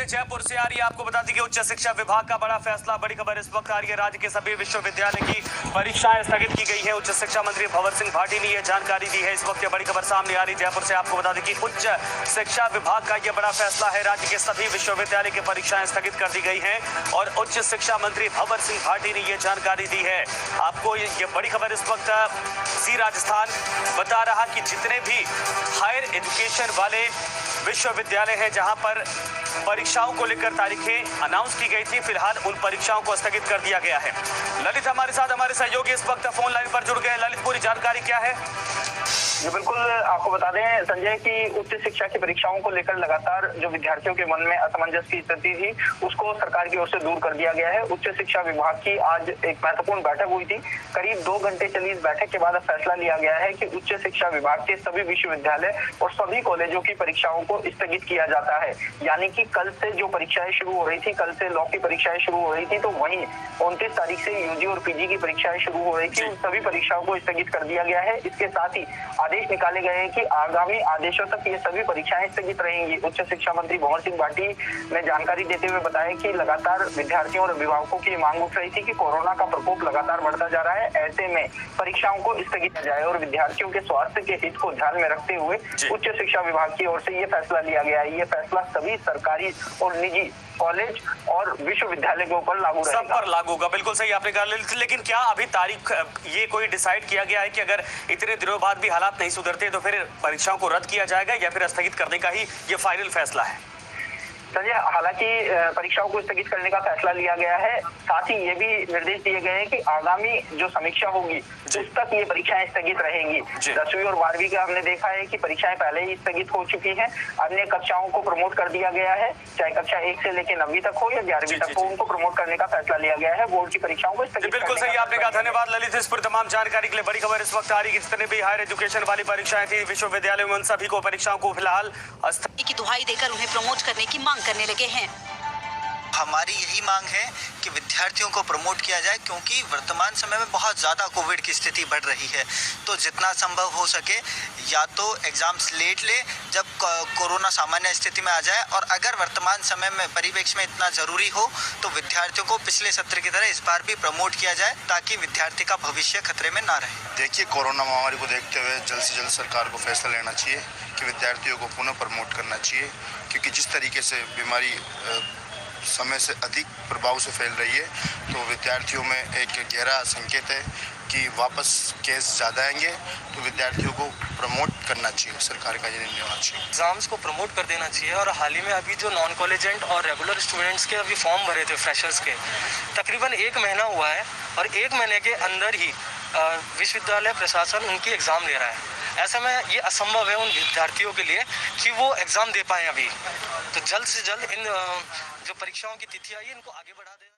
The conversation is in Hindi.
से जयपुर से आ रही है। आपको बता दें कि उच्च शिक्षा विभाग का बड़ा फैसला, बड़ी खबर इस वक्त आ रही है। राज्य के सभी विश्वविद्यालय की परीक्षाएं स्थगित की गई है। उच्च शिक्षा मंत्री भंवर सिंह भाटी ने यह जानकारी दी है। इस वक्त ये बड़ी खबर सामने आ रही है जयपुर से। आपको बता दें कि उच्च शिक्षा विभाग का यह बड़ा फैसला है। राज्य के सभी विश्वविद्यालय की परीक्षाएं स्थगित कर दी गई है और उच्च शिक्षा मंत्री भंवर सिंह भाटी ने यह जानकारी दी है। आपको ये बड़ी खबर इस वक्त जी राजस्थान बता रहा कि जितने भी हायर एजुकेशन वाले विश्वविद्यालय हैं जहां पर परीक्षाओं को लेकर तारीखें अनाउंस की गई थी, फिलहाल उन परीक्षाओं को स्थगित कर दिया गया है। ललित हमारे साथ हमारे सहयोगी इस वक्त फोन लाइन पर जुड़ गए। ललित, पूरी जानकारी क्या है? जी बिल्कुल, आपको बता दें संजय कि उच्च शिक्षा की परीक्षाओं को लेकर लगातार जो विद्यार्थियों के मन में असमंजस की स्थिति थी उसको सरकार की ओर से दूर कर दिया गया है। उच्च शिक्षा विभाग की आज एक महत्वपूर्ण बैठक हुई थी। करीब 2 घंटे चली इस बैठक के बाद फैसला लिया गया है कि उच्च शिक्षा विभाग के सभी विश्वविद्यालय और सभी कॉलेजों की परीक्षाओं को स्थगित किया जाता है। यानी कि कल से जो परीक्षाएं शुरू हो रही थी, कल से लॉ की परीक्षाएं शुरू हो रही थी, तो वहीं 29 तारीख से यूजी और पीजी की परीक्षाएं शुरू हो रही थी, उन सभी परीक्षाओं को स्थगित कर दिया गया है। इसके साथ ही आदेश निकाले गए हैं कि आगामी आदेशों तक ये सभी परीक्षाएं स्थगित रहेंगी। उच्च शिक्षा मंत्री भंवर सिंह भाटी ने जानकारी देते हुए बताया कि लगातार विद्यार्थियों और अभिभावकों की मांग उठ रही थी कि कोरोना का प्रकोप लगातार बढ़ता जा रहा है, ऐसे में परीक्षाओं को स्थगित किया जाए और विद्यार्थियों के स्वास्थ्य के हित को ध्यान में रखते हुए उच्च शिक्षा विभाग की ओर से ये फैसला लिया गया है। ये फैसला सभी सरकारी और निजी कॉलेज और विश्वविद्यालय के ऊपर लागू रहेगा। सब पर लागू होगा, बिल्कुल सही आपने कहा। लेकिन क्या अभी तारीख ये कोई डिसाइड किया गया है कि अगर इतने दिनों बाद भी हालात नहीं सुधरते तो फिर परीक्षाओं को रद्द किया जाएगा या फिर स्थगित करने का ही ये फाइनल फैसला है? संजय, हालांकि परीक्षाओं को स्थगित करने का फैसला लिया गया है, साथ ही ये भी निर्देश दिए गए हैं कि आगामी जो समीक्षा होगी उस तक ये परीक्षाएं स्थगित रहेंगी। 10वीं और 12वीं का हमने देखा है कि परीक्षाएं पहले ही स्थगित हो चुकी हैं। अन्य कक्षाओं को प्रमोट कर दिया गया है, चाहे कक्षा 1 से लेकर 9वीं तक हो या 11वीं तक हो, उनको प्रमोट करने का फैसला लिया गया है। बोर्ड की परीक्षाओं को स्थगित बिल्कुल सही आपने कहा। धन्यवाद ललित इस पूरी तमाम जानकारी के लिए। बड़ी खबर इस वक्त आ रही है, जितने भी हायर एजुकेशन वाली परीक्षाएं थी विश्वविद्यालय में, उन सभी को परीक्षाओं को फिलहाल की दुहाई देकर उन्हें प्रमोट करने की मांग करने लगे हैं। हमारी यही मांग है कि विद्यार्थियों को प्रमोट किया जाए, क्योंकि वर्तमान समय में बहुत ज़्यादा कोविड की स्थिति बढ़ रही है। तो जितना संभव हो सके या तो एग्ज़ाम्स लेट ले जब कोरोना सामान्य स्थिति में आ जाए, और अगर वर्तमान समय में परिवेश में इतना ज़रूरी हो तो विद्यार्थियों को पिछले सत्र की तरह इस बार भी प्रमोट किया जाए ताकि विद्यार्थी का भविष्य खतरे में ना रहे। देखिए, कोरोना महामारी को देखते हुए जल्द से जल्द सरकार को फैसला लेना चाहिए कि विद्यार्थियों को पुनः प्रमोट करना चाहिए, क्योंकि जिस तरीके से बीमारी समय से अधिक प्रभाव से फैल रही है तो विद्यार्थियों में एक गहरा संकेत है कि वापस केस ज़्यादा आएंगे, तो विद्यार्थियों को प्रमोट करना चाहिए। सरकार का ये निर्णय होना चाहिए, एग्जाम्स को प्रमोट कर देना चाहिए। और हाल ही में अभी जो नॉन कॉलेजेंट और रेगुलर स्टूडेंट्स के अभी फॉर्म भरे थे फ्रेशर्स के, तकरीबन 1 महीना हुआ है और 1 महीने के अंदर ही विश्वविद्यालय प्रशासन उनकी एग्ज़ाम ले रहा है। ऐसे में ये असंभव है उन विद्यार्थियों के लिए कि वो एग्ज़ाम दे पाएँ अभी। तो जल्द से जल्द इन जो परीक्षाओं की तिथियां आई इनको आगे बढ़ा दें।